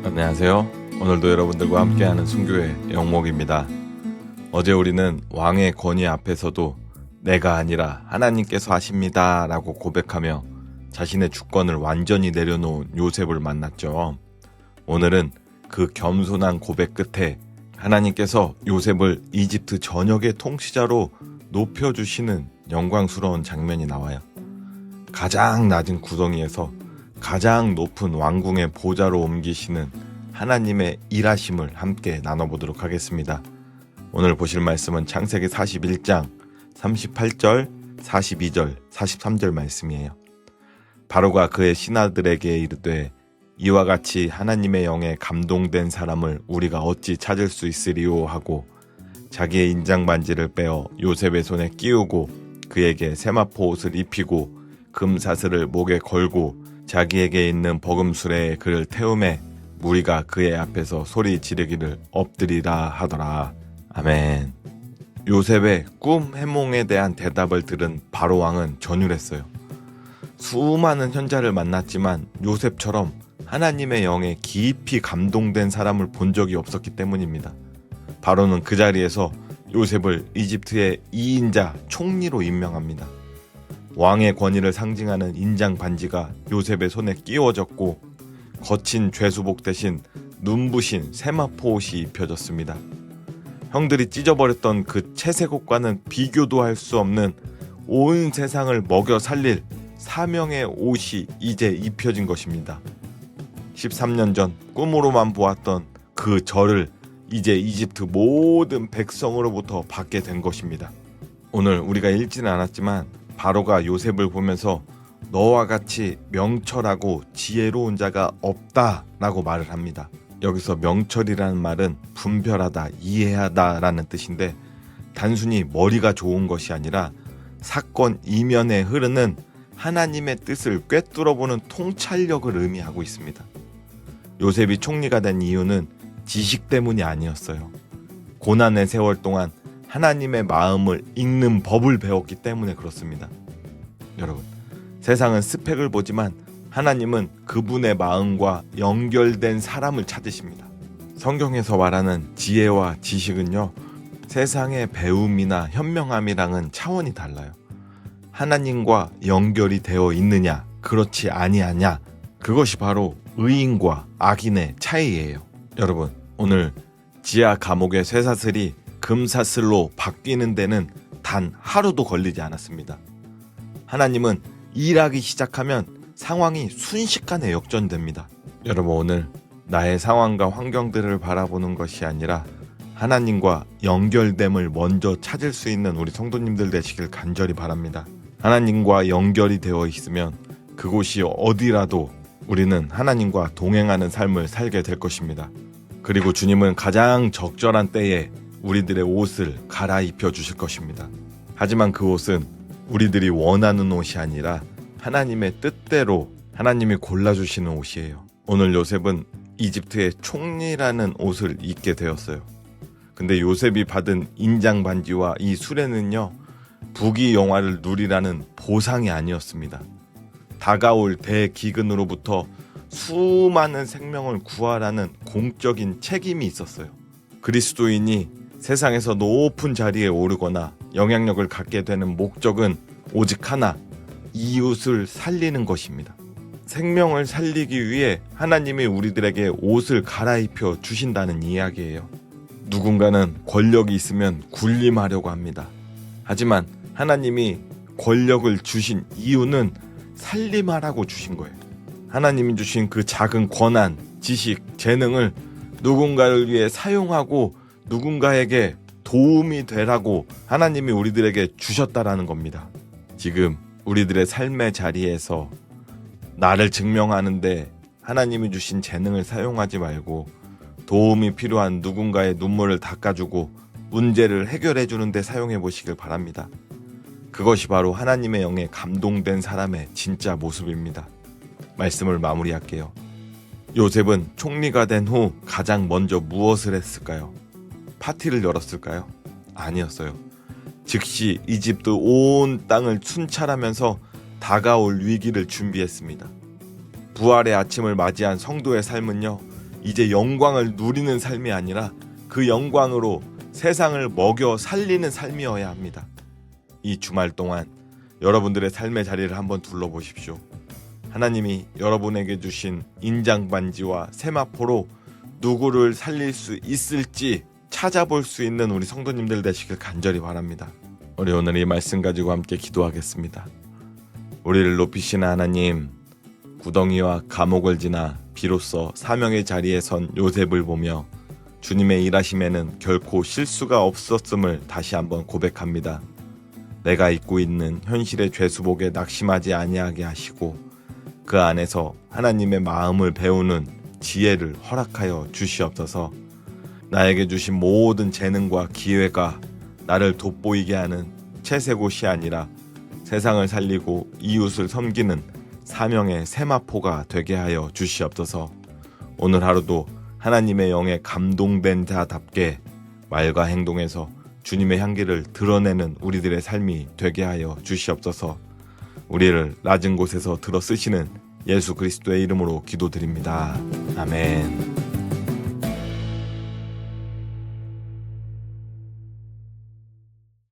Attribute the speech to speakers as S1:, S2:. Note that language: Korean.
S1: 안녕하세요. 오늘도 여러분들과 함께하는 순교의 영목입니다. 어제 우리는 왕의 권위 앞에서도 내가 아니라 하나님께서 하십니다 라고 고백하며 자신의 주권을 완전히 내려놓은 요셉을 만났죠. 오늘은 그 겸손한 고백 끝에 하나님께서 요셉을 이집트 전역의 통치자로 높여주시는 영광스러운 장면이 나와요. 가장 낮은 구덩이에서 가장 높은 왕궁의 보좌로 옮기시는 하나님의 일하심을 함께 나눠보도록 하겠습니다. 오늘 보실 말씀은 창세기 41장 38절, 42절, 43절 말씀이에요. 바로가 그의 신하들에게 이르되 이와 같이 하나님의 영에 감동된 사람을 우리가 어찌 찾을 수 있으리요 하고 자기의 인장 반지를 빼어 요셉의 손에 끼우고 그에게 세마포 옷을 입히고 금사슬을 목에 걸고 자기에게 있는 버금수레에 그를 태우매 무리가 그의 앞에서 소리 지르기를 엎드리라 하더라. 아멘. 요셉의 꿈 해몽에 대한 대답을 들은 바로 왕은 전율했어요. 수많은 현자를 만났지만 요셉처럼 하나님의 영에 깊이 감동된 사람을 본 적이 없었기 때문입니다. 바로는 그 자리에서 요셉을 이집트의 2인자 총리로 임명합니다. 왕의 권위를 상징하는 인장 반지가 요셉의 손에 끼워졌고 거친 죄수복 대신 눈부신 세마포 옷이 입혀졌습니다. 형들이 찢어버렸던 그 채색 옷과는 비교도 할 수 없는 온 세상을 먹여 살릴 사명의 옷이 이제 입혀진 것입니다. 13년 전 꿈으로만 보았던 그 저를 이제 이집트 모든 백성으로부터 받게 된 것입니다. 오늘 우리가 읽지는 않았지만 바로가 요셉을 보면서 너와 같이 명철하고 지혜로운 자가 없다라고 말을 합니다. 여기서 명철이라는 말은 분별하다, 이해하다 라는 뜻인데 단순히 머리가 좋은 것이 아니라 사건 이면에 흐르는 하나님의 뜻을 꿰뚫어보는 통찰력을 의미하고 있습니다. 요셉이 총리가 된 이유는 지식 때문이 아니었어요. 고난의 세월 동안 하나님의 마음을 읽는 법을 배웠기 때문에 그렇습니다. 여러분, 세상은 스펙을 보지만 하나님은 그분의 마음과 연결된 사람을 찾으십니다. 성경에서 말하는 지혜와 지식은요, 세상의 배움이나 현명함이랑은 차원이 달라요. 하나님과 연결이 되어 있느냐, 그렇지 아니하냐, 그것이 바로 의인과 악인의 차이예요. 여러분, 오늘 지하 감옥의 쇠사슬이 금사슬로 바뀌는 데는 단 하루도 걸리지 않았습니다. 하나님은 일하기 시작하면 상황이 순식간에 역전됩니다. 여러분, 오늘 나의 상황과 환경들을 바라보는 것이 아니라 하나님과 연결됨을 먼저 찾을 수 있는 우리 성도님들 되시길 간절히 바랍니다. 하나님과 연결이 되어 있으면 그곳이 어디라도 우리는 하나님과 동행하는 삶을 살게 될 것입니다. 그리고 주님은 가장 적절한 때에 우리들의 옷을 갈아입혀 주실 것입니다. 하지만 그 옷은 우리들이 원하는 옷이 아니라 하나님의 뜻대로 하나님이 골라주시는 옷이에요. 오늘 요셉은 이집트의 총리라는 옷을 입게 되었어요. 근데 요셉이 받은 인장 반지와 이 수레는요, 부귀 영화를 누리라는 보상이 아니었습니다. 다가올 대기근으로부터 수많은 생명을 구하라는 공적인 책임이 있었어요. 그리스도인이 세상에서 높은 자리에 오르거나 영향력을 갖게 되는 목적은 오직 하나, 이웃을 살리는 것입니다. 생명을 살리기 위해 하나님이 우리들에게 옷을 갈아입혀 주신다는 이야기예요. 누군가는 권력이 있으면 군림하려고 합니다. 하지만 하나님이 권력을 주신 이유는 살림하라고 주신 거예요. 하나님이 주신 그 작은 권한, 지식, 재능을 누군가를 위해 사용하고 누군가에게 도움이 되라고 하나님이 우리들에게 주셨다라는 겁니다. 지금 우리들의 삶의 자리에서 나를 증명하는데 하나님이 주신 재능을 사용하지 말고 도움이 필요한 누군가의 눈물을 닦아주고 문제를 해결해 주는 데 사용해 보시길 바랍니다. 그것이 바로 하나님의 영에 감동된 사람의 진짜 모습입니다. 말씀을 마무리할게요. 요셉은 총리가 된 후 가장 먼저 무엇을 했을까요? 파티를 열었을까요? 아니었어요. 즉시 이집트 온 땅을 순찰하면서 다가올 위기를 준비했습니다. 부활의 아침을 맞이한 성도의 삶은요, 이제 영광을 누리는 삶이 아니라 그 영광으로 세상을 먹여 살리는 삶이어야 합니다. 이 주말 동안 여러분들의 삶의 자리를 한번 둘러보십시오. 하나님이 여러분에게 주신 인장반지와 세마포로 누구를 살릴 수 있을지 찾아볼 수 있는 우리 성도님들 되시길 간절히 바랍니다. 우리 오늘 이 말씀 가지고 함께 기도하겠습니다. 우리를 높이시는 하나님, 구덩이와 감옥을 지나 비로소 사명의 자리에 선 요셉을 보며 주님의 일하심에는 결코 실수가 없었음을 다시 한번 고백합니다. 내가 입고 있는 현실의 죄수복에 낙심하지 아니하게 하시고 그 안에서 하나님의 마음을 배우는 지혜를 허락하여 주시옵소서. 나에게 주신 모든 재능과 기회가 나를 돋보이게 하는 채색옷이 아니라 세상을 살리고 이웃을 섬기는 사명의 세마포가 되게 하여 주시옵소서. 오늘 하루도 하나님의 영에 감동된 자답게 말과 행동에서 주님의 향기를 드러내는 우리들의 삶이 되게 하여 주시옵소서. 우리를 낮은 곳에서 들어 쓰시는 예수 그리스도의 이름으로 기도드립니다. 아멘.